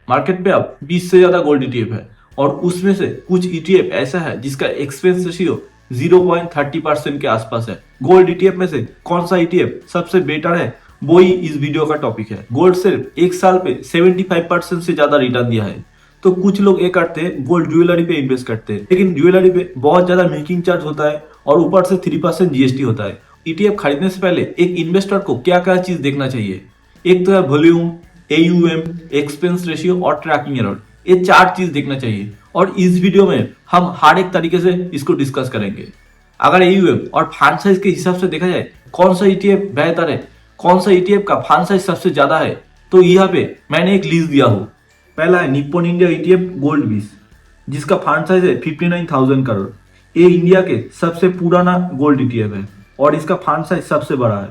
Market पे अब 20 से ज्यादा गोल्ड ईटीएफ है और उसमें से कुछ ईटीएफ ऐसा है जिसका एक्सपेंस रेशियो 0.30% के आसपास है। गोल्ड ईटीएफ में से कौन सा ईटीएफ सबसे बेटर है, वो ही इस वीडियो का टॉपिक है। गोल्ड सिर्फ एक साल पे 75% से ज्यादा रिटर्न दिया है। तो कुछ लोग ये करते हैं, गोल्ड ज्वेलरी पे इन्वेस्ट करते हैं, लेकिन ज्वेलरी पे बहुत ज्यादा मेकिंग चार्ज होता है और ऊपर से 3% जीएसटी होता है। ईटीएफ खरीदने से पहले एक इन्वेस्टर को क्या क्या चीज देखना चाहिए? एक तो है वॉल्यूम, एयूएम, एक्सपेंस रेशियो और ट्रैकिंग एरर। ये 4 चीज देखना चाहिए और इस वीडियो में हम हर एक तरीके से इसको डिस्कस करेंगे। अगर एयूएम और फंड साइज के हिसाब से देखा जाए कौन सा ईटीएफ बेहतर है, कौन सा ईटीएफ का फंड साइज सबसे ज्यादा है, तो यहाँ पे मैंने एक लिस्ट दिया हूँ। पहला है निप्पॉन इंडिया ईटीएफ गोल्ड 20, जिसका फंड साइज है 59,000 करोड़। ये इंडिया के सबसे पुराना गोल्ड ईटीएफ है और इसका फंड साइज सबसे बड़ा है।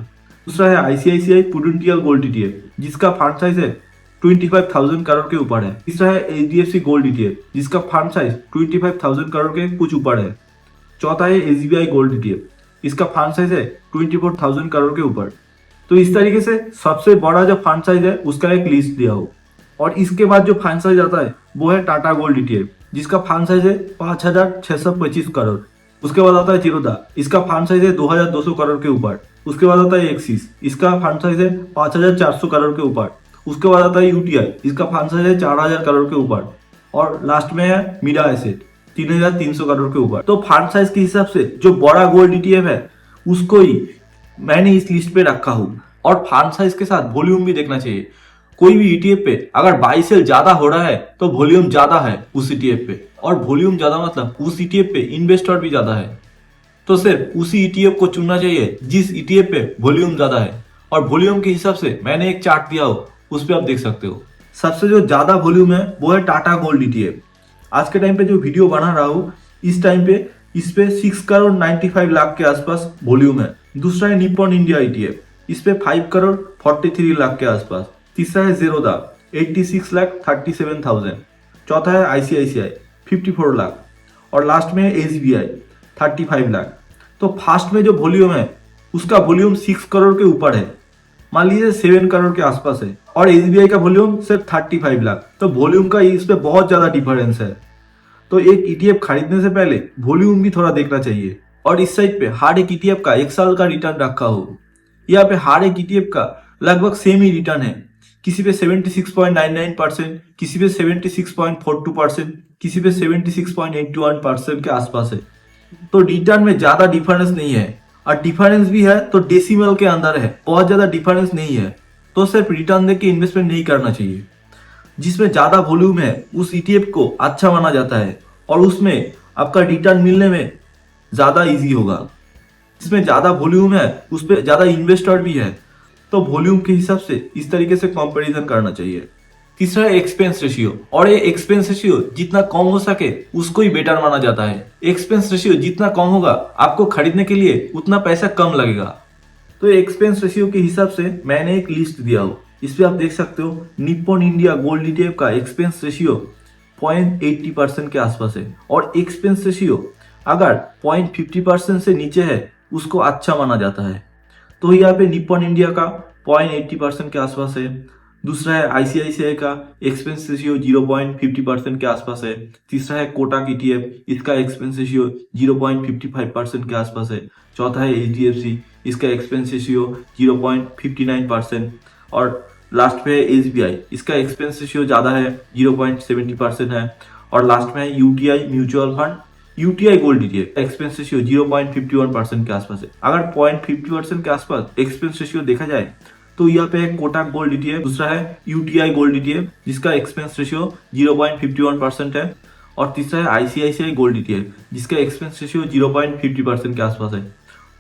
दूसरा है आईसीआईसीआई प्रूडेंशियल गोल्ड ईटीएफ, जिसका फंड साइज है 25,000 करोड़ के ऊपर है। तीसरा है एचडीएफसी गोल्ड ईटीएफ, जिसका फंड साइज 25,000 करोड़ के कुछ ऊपर है। चौथा है एसबीआई गोल्ड ईटीएफ, इसका फंड साइज है 24,000 करोड़ के ऊपर। तो इस तरीके से सबसे बड़ा जो फंड साइज है उसका एक लिस्ट दिया हो। और इसके बाद जो फंड साइज आता है वो है टाटा गोल्ड ईटीएफ, जिसका फंड साइज है 5,625 करोड़। उसके बाद आता है जीरोधा, इसका फंड साइज है 2,200 करोड़ के ऊपर। उसके बाद आता है एक्सिस, इसका फंड साइज है 5,400 करोड़ के ऊपर। उसके बाद आता है यूटीआई, इसका फंड साइज है 4,000 करोड़ के ऊपर। और लास्ट में है मीरा एसेट 3,300 करोड़ के ऊपर। तो फंड साइज के हिसाब से जो बड़ा गोल्ड ईटीएफ है उसको ही मैंने इस लिस्ट पे रखा हूँ। और फंड साइज के साथ वॉल्यूम भी देखना चाहिए। कोई भी ईटीएफ पे अगर बाई सेल ज्यादा हो रहा है तो वॉल्यूम ज्यादा है उस ईटीएफ पे, और वॉल्यूम ज्यादा मतलब उस ईटीएफ पे इन्वेस्टर भी ज्यादा है। तो सिर्फ उसी ईटीएफ को चुनना चाहिए जिस ईटीएफ पे वॉल्यूम ज्यादा है। और वॉल्यूम के हिसाब से मैंने एक चार्ट दिया हो, उस पर आप देख सकते हो। सबसे जो ज्यादा वॉल्यूम है वो है टाटा गोल्ड ईटीएफ। आज के टाइम पे जो वीडियो बना रहा हूँ इस टाइम पे इस पे 6 करोड़ 95 लाख के आसपास वॉल्यूम है। दूसरा है निप्पॉन इंडिया ईटीएफ, इस पे 5 करोड़ 43 लाख के आसपास। तीसरा है जीरोधा 86 लाख 37,000। चौथा है आईसीआईसीआई 54 लाख। और लास्ट में है एसबीआई 35 लाख। तो फास्ट में जो वॉल्यूम है उसका वॉल्यूम 6 करोड़ के ऊपर है, मान लीजिए 7 करोड़ के आसपास है। और एसबीआई का वॉल्यूम सिर्फ 35 लाख। तो वॉल्यूम का इस पे बहुत ज्यादा डिफरेंस है। तो एक ईटीएफ खरीदने से पहले वॉल्यूम भी थोड़ा देखना चाहिए। और इस साइड पे हर एक ईटीएफ का 1 साल का रिटर्न रखा हो। यहाँ पे हर एक ईटीएफ का लगभग सेम ही रिटर्न है। किसी पे 76.99%, किसी पे 76.42%, किसी पे 76.81% के आसपास है। तो रिटर्न में ज्यादा डिफरेंस नहीं है, और डिफरेंस भी है तो डेसिमल के अंदर है, बहुत ज्यादा डिफरेंस नहीं है। तो सिर्फ रिटर्न देख के इन्वेस्टमेंट नहीं करना चाहिए। जिसमें ज्यादा वॉल्यूम है उस ईटीएफ को अच्छा माना जाता है और उसमें आपका रिटर्न मिलने में ज्यादा इजी होगा। जिसमें ज्यादा वॉल्यूम है उस पर ज्यादा इन्वेस्टर भी है, तो वॉल्यूम के हिसाब से इस तरीके से कंपैरिजन करना चाहिए। तीसरा है एक्सपेंस रेशियो, और ये एक्सपेंस रेशियो जितना कम हो सके उसको ही बेटर माना जाता है। एक्सपेंस रेशियो जितना कम होगा आपको खरीदने के लिए उतना पैसा कम लगेगा। तो एक्सपेंस रेशियो के हिसाब से मैंने एक लिस्ट दिया हो, इस पे आप देख सकते हो निप्पॉन इंडिया गोल्ड ईटीएफ का एक्सपेंस रेशियो 0.80% के आसपास है। और एक्सपेंस रेशियो अगर 0.50% से नीचे है उसको अच्छा माना जाता है। तो यहाँ पे निप्पॉन इंडिया का 0.80% के आसपास है। दूसरा है आईसीआईसीआई का एक्सपेंस रेशियो 0.50% के आसपास है। तीसरा है कोटक ईटीएफ, इसका एक्सपेंस रेशियो 0.55% के आसपास है। चौथा है एचडीएफसी, इसका एक्सपेंस रेशियो 0.59%। और लास्ट में है एसबीआई, इसका एक्सपेंस रेशियो ज्यादा है, 0.70% है। और लास्ट में है UTI mutual fund, UTI gold ETF, expense ratio 0.51% के आसपास है। अगर 0.50% के आसपास एक्सपेंस रेशियो देखा जाए तो यहाँ पे है कोटक गोल्ड ईटीएफ, दूसरा है यूटीआई गोल्ड ईटीएफ जिसका एक्सपेंस रेशियो 0.51% है। और तीसरा है आईसीआईसीआई गोल्ड ईटीएफ जिसका एक्सपेंस रेशियो 0.50% के आसपास है।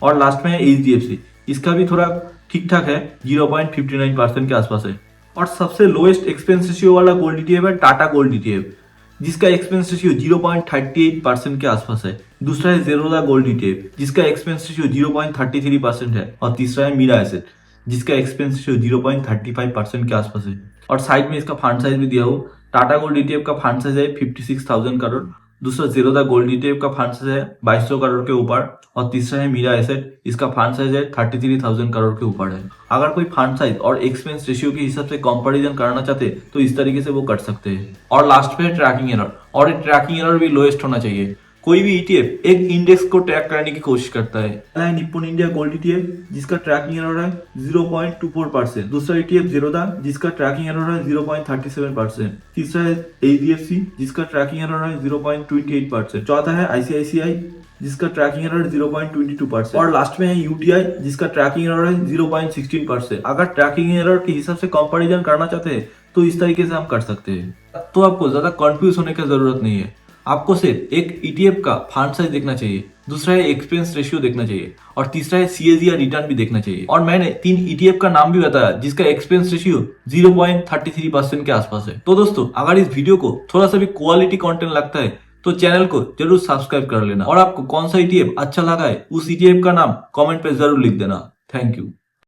और लास्ट में है एचडीएफसी, इसका भी थोड़ा ठीक ठाक है, 0.59% के आसपास है। और सबसे लोएस्ट एक्सपेंस रेशियो वाला गोल्ड ईटीएफ है टाटा गोल्ड ईटीएफ, जिसका एक्सपेंस रेशियो 0.38% के आसपास है। दूसरा है जीरोधा गोल्ड ईटीएफ जिसका एक्सपेंस रेशियो 0.33% है। और तीसरा है मीरा एसेट जिसका एक्सपेंस रेशियो 0.35% के आसपास है। और साइड में इसका फंड साइज भी दिया हो। टाटा गोल्ड ईटीएफ का फंड साइज है 56,000 करोड़ दूसरा जीरोधा गोल्ड ईटीएफ का फंड साइज है 2200 करोड़ के ऊपर, और तीसरा है मीरा एसेट, इसका फंड साइज है 33,000 करोड़ के ऊपर है। अगर कोई फंड साइज और एक्सपेंस रेशियो के हिसाब से कंपैरिजन करना चाहते तो इस तरीके से वो कर सकते हैं। और लास्ट पे है ट्रैकिंग एरर, और ये ट्रैकिंग एरर भी लोएस्ट होना चाहिए। कोई भी ईटीएफ एक इंडेक्स को ट्रैक करने की कोशिश करता है। पहला है निप्पन इंडिया गोल्ड ईटीएफ जिसका ट्रैकिंग एरर है 0.24%। दूसरा ईटीएफ जीरोधा जिसका ट्रैकिंग एरर है 0.37%। तीसरा है एचडीएफसी जिसका ट्रैकिंग एरर है 0.28%। चौथा है आईसीआईसीआई जिसका ट्रैकिंग एरर है 0.22%। और लास्ट में है यूटीआई जिसका ट्रैकिंग एरर है 0.16%। अगर ट्रैकिंग एरर के हिसाब से कंपैरिजन करना चाहते हैं तो इस तरीके से हम कर सकते हैं। तो आपको ज्यादा कंफ्यूज होने की जरूरत नहीं है। आपको सिर्फ एक ईटीएफ का फंड साइज देखना चाहिए, दूसरा है एक्सपेंस रेशियो देखना चाहिए, और तीसरा है सीएजी या रिटर्न भी देखना चाहिए। और मैंने 3 ईटीएफ का नाम भी बताया जिसका एक्सपेंस रेशियो 0.33% के आसपास है। तो दोस्तों, अगर इस वीडियो को थोड़ा सा भी क्वालिटी कंटेंट लगता है तो चैनल को जरूर सब्सक्राइब कर लेना, और आपको कौन सा ईटीएफ अच्छा लगा है उस ईटीएफ का नाम कमेंट पे जरूर लिख देना। Thank you.